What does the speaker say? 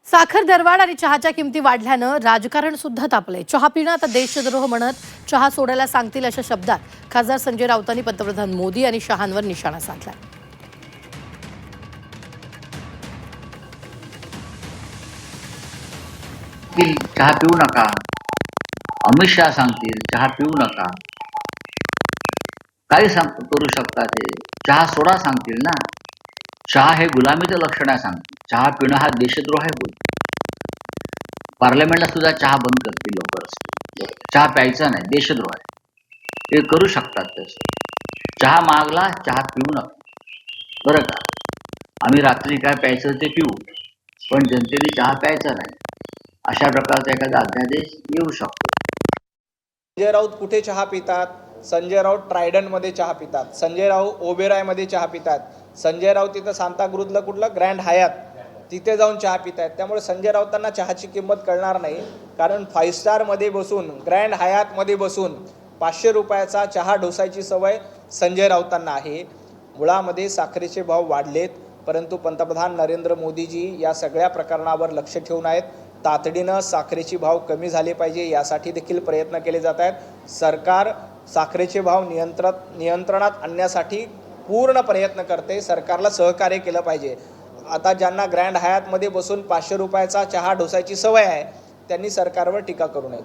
साखर दरवाढ आणि चहाच्या किमती वाढल्यानं राजकारण सुद्धा तापलंय. चहा पिणं आता देशद्रोह म्हणत चहा सोडायला सांगतील अशा शब्दात खासदार संजय राऊतांनी पंतप्रधान मोदी आणि शहांवर निशाणा साधलाय. चहा पिऊ नका, अमित शहा सांगतील चहा पिऊ नका, काही करू शकतात. ते चहा सोडा सांगतील ना. चहा हे गुलामीचं लक्षण आहे सांगतील. चहा पिणं हा देशद्रोह आहे बोल. पार्लमेंटला सुद्धा चहा बंद करतील लवकरच. चहा प्यायचा नाही, देशद्रोह आहे. ते करू शकतात तसं. चहा मागला, चहा पिऊ नका बरं का. आम्ही रात्री काय प्यायचं ते पिऊ, पण जनतेने चहा प्यायचा नाही, अशा प्रकारचा एखादा अध्यादेश येऊ शकतो. संजय राऊत कुठे चहा पितात? संजय राऊत ट्रायडंटमध्ये चहा पितात, संजय राऊत ओबेरॉयमध्ये चहा पितात, संजय राऊत तिथं सांताक्रूजला कुठलं ग्रँड हयात तिथे जाऊन चहा पित आहेत. त्यामुळे संजय राऊतांना चहाची किंमत कळणार नाही. कारण 5 स्टारमध्ये बसून, ग्रँड हयातमध्ये बसून 500 रुपयाचा चहा ढोसायची सवय संजय राऊतांना आहे. मुळामध्ये साखरेचे भाव वाढलेत, परंतु पंतप्रधान नरेंद्र मोदीजी या सगळ्या प्रकरणावर लक्ष ठेवून आहेत. तातडीनं साखरेचे भाव कमी झाले पाहिजे यासाठी देखील प्रयत्न केले जात आहेत. सरकार साखरेचे भाव नियंत्रणात आणण्यासाठी पूर्ण प्रयत्न करते. सरकारला सहकार्य केलं पाहिजे. आता ज्यांना ग्रँड हयातमध्ये बसून 500 रुपयाचा चहा ढोसायची सवय आहे त्यांनी सरकारवर टीका करू नये.